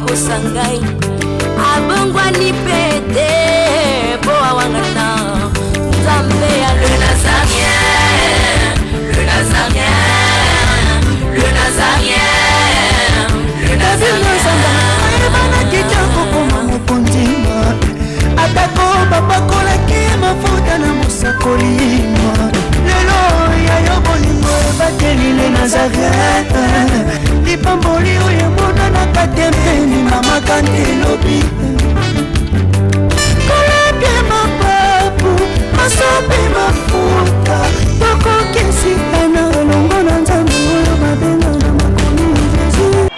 akosa ngai abongwani pete po awangana Nzambe ya le Nazarien, le Nazarien, le Nazarien, le Nazarien. Ebana kitoko koma mokondima atako bapakolaki mafuta na mosakolima lelo ya yo bolingo ebateli le Nazareth lipamboli oyo emonanaka tempeni mama kantelobi kolapie mapapu masope mafuta tokokesikana longo na Nzambe oyo babenga na makomi Jésus.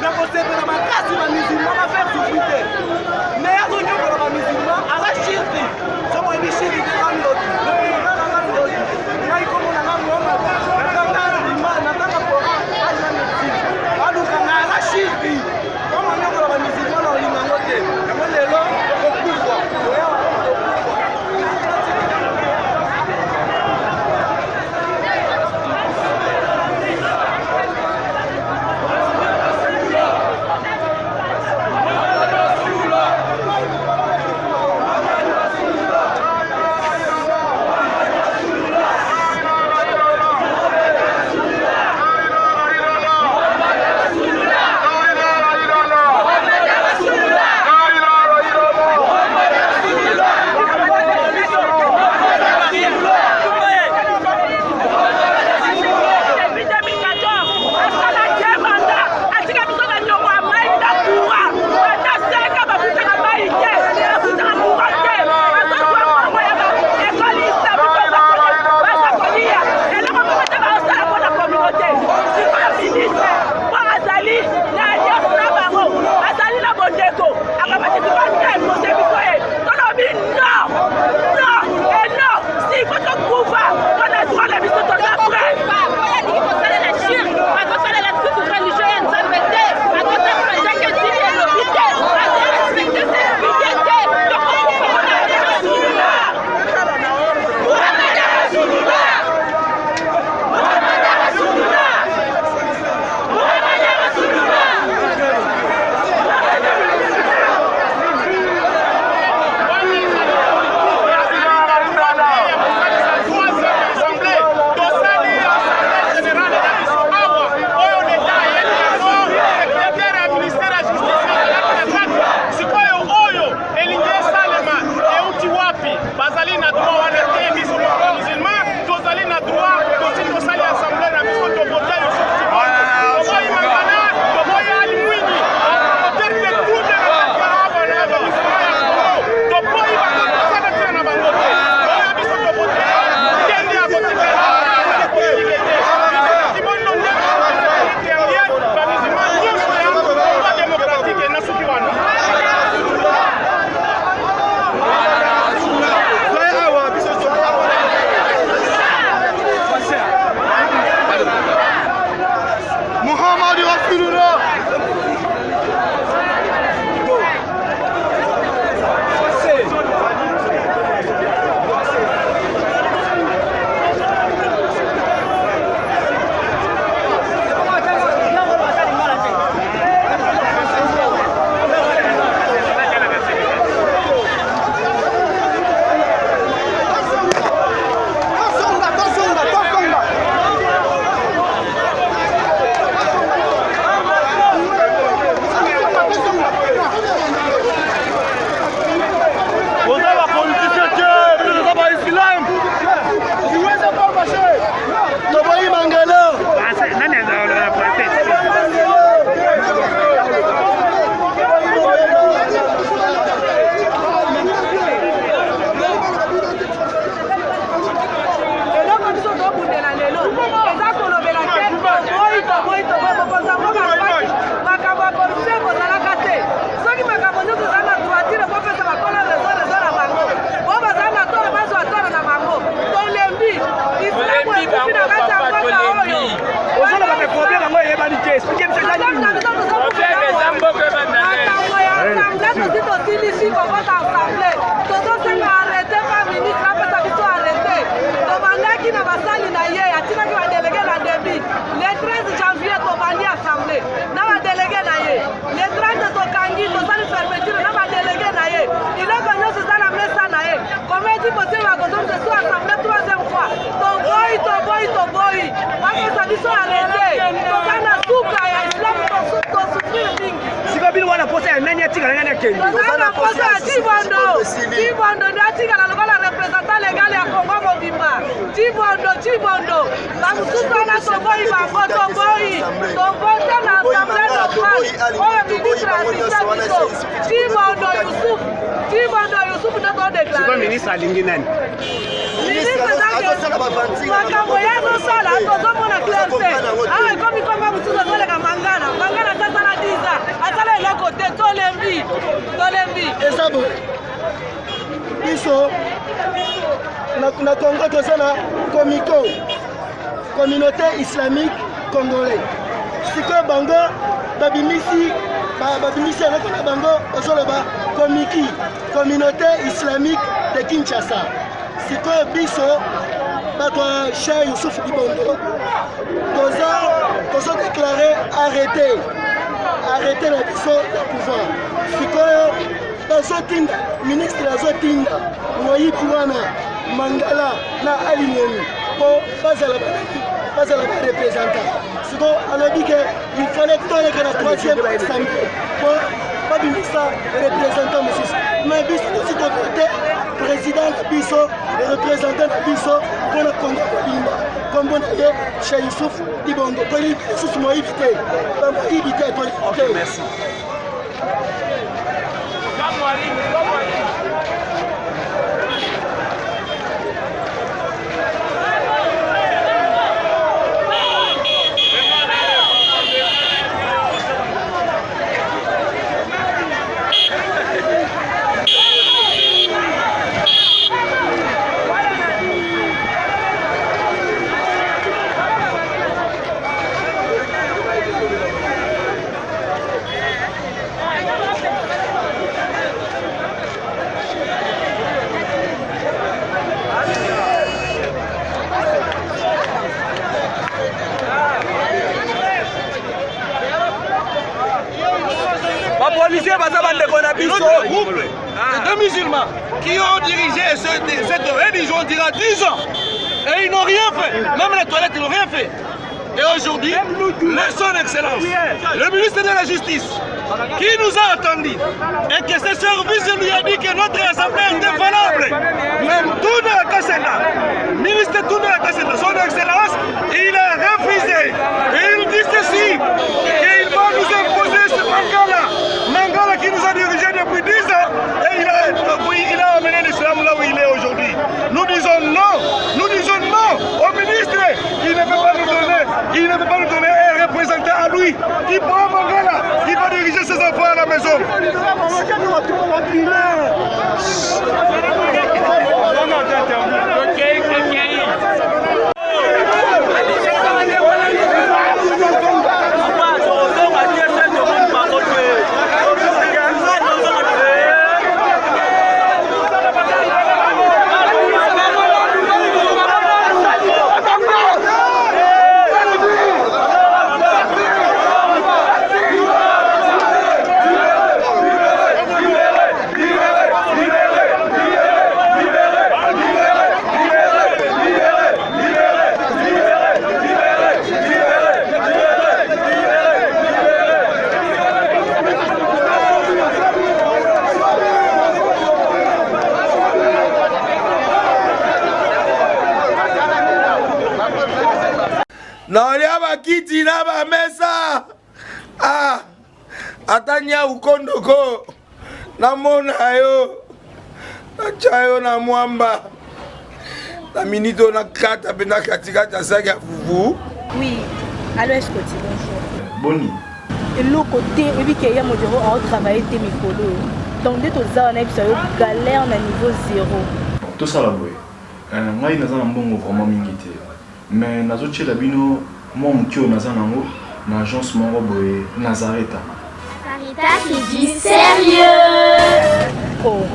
nakosepela makasi na musulman bafere souffrite me azonyokola bamusulman aza shirki somo ebi shirki te ngamiloti ngai komona ngamiloma natanga lima natanga koran aina médecine aluka nga aza shirki koma nyokola bamusulman na olinga ngo te yango lelo okufwa ministre alingi nani ministre azosala bavanti makambo ya azosala tozomona clair te awa ekomi komba mosusu azoleka mangana atasala 10 ans asala eloko te tolembi eza boye biso na Congo tozala komiko communauté islamique congolais sikoyo bango babimisi eloko na bango ozoloba komiki communauté islamique de Kinshasa sikoyo biso bato ya Cheikh Youssouf Dibondo tozodeklare arrêté na biso ya pouvoir sikoyo bazotinda ministre azotinda moyibi wana Mangala na Alinoni po bazala représentant siko alobi ke il fallait toleka na 3e samedi po babimisa représentant mosusu mais biso tosi tovote président na biso représentant na biso mpona Congo kobimba kombo na ye Cheikh Youssouf Dibondo toli lisusu moyibi te bamoyibi te toli te. Deux musulmans qui ont dirigé cette religion durant 10 ans et ils n'ont rien fait, même les toilettes ils n'ont rien fait. Et aujourd'hui, son excellence, le ministre de la Justice, qui nous a attendus et que ses services lui a dit que notre assemblée était valable, même tout de la Kassenda, ministre tout de la Kassenda, son excellence, il a refusé. Et il dit ceci, qu'il va nous imposer ce Mangala qui nous a dirigés depuis 10 ans et il a amené l'islam là où il est aujourd'hui. Nous disons non au ministre, il ne peut pas nous donner un représentant à lui qui prend Mangala, qui va diriger ses enfants à la maison. naolia bakiti na bamesa atanya ukondoko namona yo nachayo na mwamba na minito na kata pena katikata saki ya fufu. Oui, allô Escoti, bonjour. Boni. Et l'autre côté, et puis qu'il y a mon bureau à travailler tes micros. Donc dès que tu as un galère à niveau 0. Tout ça là, boy. Moi, il y a un bon vraiment mingité. Mais nazo tchela bino moi mukio naza nango na agence moko boye Nazareta. Sarita, c'est du sérieux. Oh.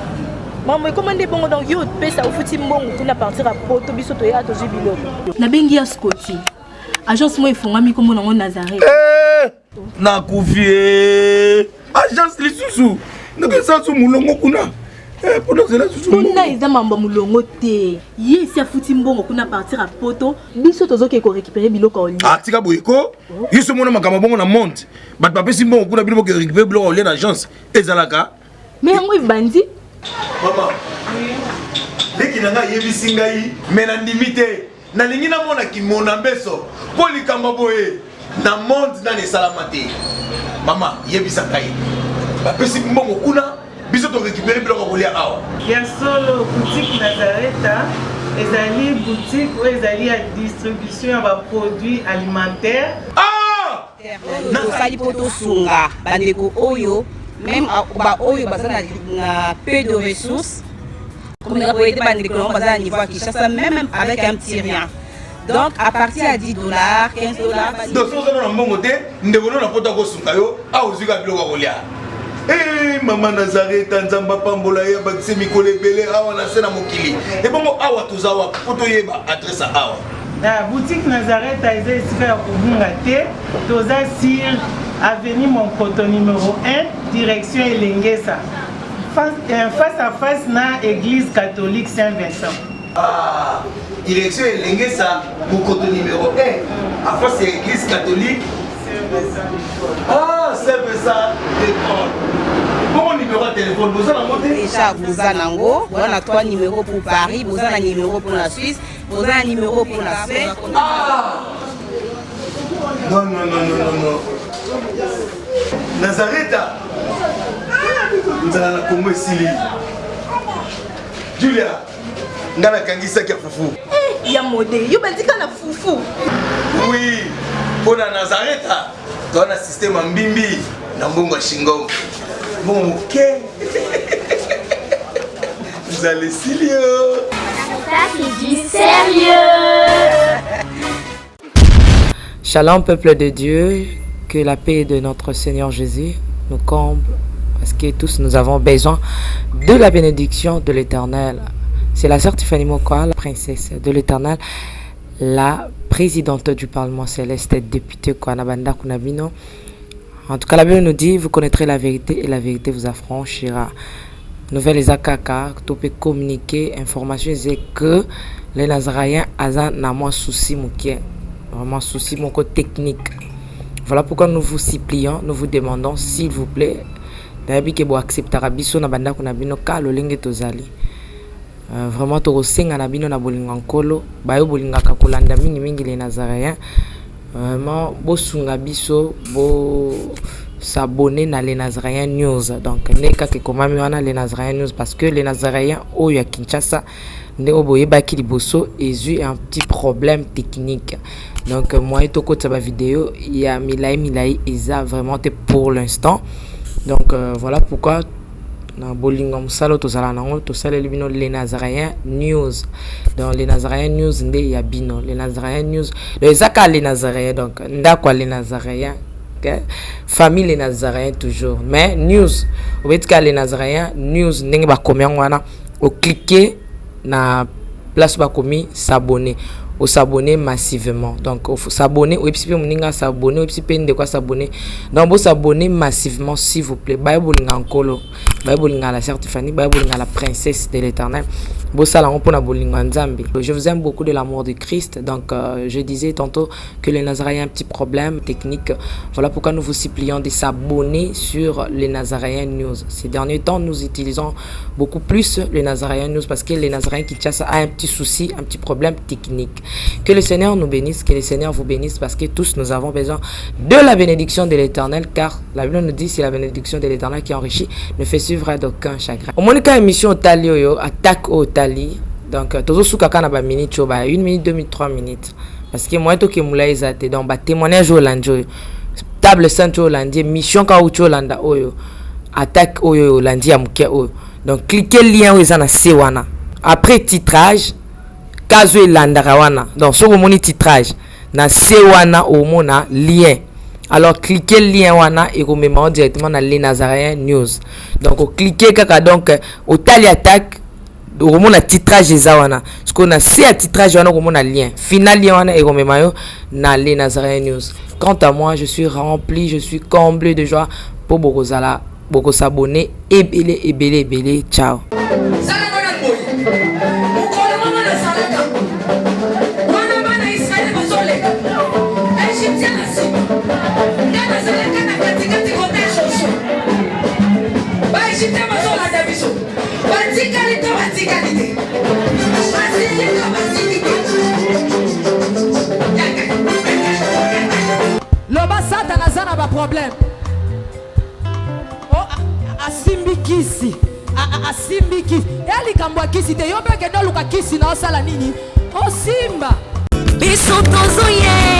Maman, comment des bons dans yo pesa au fouti mbongo kuna partir à poto biso to ya to jibilo. Na bengi ya Scotty. Agence moi ifongami comme nango Nazareta. Na kufie. Agence lisusu. Naka sansu mulongo kuna. Kuna eza mambo mulongo te. Ye si afuti mbongo kuna partir à poto, biso tozoke ko récupérer biloko oli. Ah tika boyeko. Yeso mona makama bongo na monte. Bat papé si mbongo kuna biloko récupérer biloko oli na agence. Ezalaka. Mais yango bandi. Mama. Leki nanga yebisi ngai mena ndimite. Na lingi na mona ki mona beso. Poli kamba boye. Na monte na ne salamate. Mama yebisa ngai. Papé si mbongo kuna biso to récupérer biloko oli awa. Ya solo boutique Nazareta ezali boutique ou ezali à distribution de produits alimentaires. Tosali poto sunga bandeko oyo même ba oyo baza na peu de ressources comme la boîte bandeko on baza niveau à Kinshasa même avec un petit rien. Donc à partir à $10, $15. Donc si vous avez un bon côté, nous devons la poto ko sunga yo a ozuka biloko kolia. Eh maman Nazareth nzamba pambola ya bakise mikole belé awa na sena mokili. Et bon awa tozawa poto yeba adresse awa. La boutique Nazareth a été ici à Kubungate, Toza sur avenue Monkoto numéro 1, direction Elengesa. Face à face na église catholique Saint-Vincent. Ah, direction Elengesa, Monkoto numéro 1, à face de l'église catholique Saint-Vincent. Ah, Saint-Vincent d'école. Bon numéro de téléphone, vous avez monté déjà, vous avez on a 3 numéros pour Paris, vous avez un numéro pour la Suisse, vous avez un numéro pour la Suède. Ah non. Nazareth, nous allons la Congo Sili. Julia, nous allons kangisa kia fufu. Il y a modé, il y a un fufu. Oui, pour la Nazareth, tu as un système en bimbi, dans Bongo Shingo. Bon, ok. Vous allez sérieux. Ça, c'est du sérieux. Shalom, peuple de Dieu, que la paix de notre Seigneur Jésus nous comble, parce que tous nous avons besoin de la bénédiction de l'Éternel. C'est la sœur Tiffany Mokoa, la princesse de l'Éternel, la présidente du Parlement céleste, députée Kwanabanda Kunabino. En tout cas, la Bible nous dit, vous connaîtrez la vérité et la vérité vous affranchira. Nouvelle Ezakaka, tu peux communiquer, information, c'est que les Nazaréens ont moins souci, vraiment souci, mon côté technique. Voilà pourquoi nous vous supplions, nous vous demandons, s'il vous plaît, d'ailleurs que vous acceptez Rabiso na banda kuna bino ka lolenge tozali. Vraiment to rosenga na bino na bolinga nkolo, bayo bolinga ka kolanda mingi les Nazaréens. Vraiment, bosunga biso, bo s'abonner na les Nazaréens News. Donc, neka ke komami wana les Nazaréens News parce que les Nazaréens oyo ya Kinshasa ne oboye baki liboso ezu un petit problème technique. Donc, moi et toko taba vidéo, il y a milai eza vraiment pour l'instant. Donc, voilà pourquoi na bolinga musalo tozala nango tosala libino les Nazaréens News. Dans les Nazaréens News nde ya bino les Nazaréens News les zaka les Nazaréens donc ndakwa les Nazaréens okay? Famille les Nazaréens toujours mais news obetika les Nazaréens News ndenge ba komi wana o cliquer na place ba komi s'abonner au s'abonner massivement donc il faut s'abonner au epipe moninga s'abonner au epipe de quoi s'abonner donc vous s'abonner massivement s'il vous plaît bible ngakolo bible ngala sœur Tiffany bible ngala princesse de l'Éternel je vous aime beaucoup de l'amour de Christ. Donc, je disais tantôt que les Nazaréens ont un petit problème technique. Voilà pourquoi nous vous supplions de s'abonner sur les Nazaréens News. Ces derniers temps, nous utilisons beaucoup plus les Nazaréens News parce que les Nazaréens Kinshasa a un petit souci, un petit problème technique. Que le Seigneur nous bénisse, que le Seigneur vous bénisse parce que tous nous avons besoin de la bénédiction de l'Éternel car la Bible nous dit c'est la bénédiction de l'Éternel qui enrichit ne fait suivre d'aucun chagrin. Au moins, quand émission au Talio, attaque au Tali. Donc, toujours sous kaka na ba minute, 1 minute, 2 minutes, 3 minutes. Parce que moi, tout que moula izate, donc, ba témoignage au landjo, table sainte au lundi, mission ka ucho landa oyo, attaque oyo lundi amuke oyo. Donc, cliquez le lien où ils en a sewana. Après titrage, kazo landa wana. Donc, sur mon titrage, na sewana au mona lien. Alors, cliquez le lien wana et vous mettez directement dans les Nazaréens News. Donc, cliquez kaka donc au tali attaque. Au moment titrage ezawana ce qu'on a c'est à titrage wana au moment lien final lien wana et comme mayo na les Nazaréens News. Quant à moi, je suis rempli, je suis comblé de joie pour bokozala boko s'abonner et belé ciao. Problème. Oh, asimbi kisi. asimbiki ya likambo ya kisi te yo mpe kende oluka kisi na osala nini osimba biso tozoye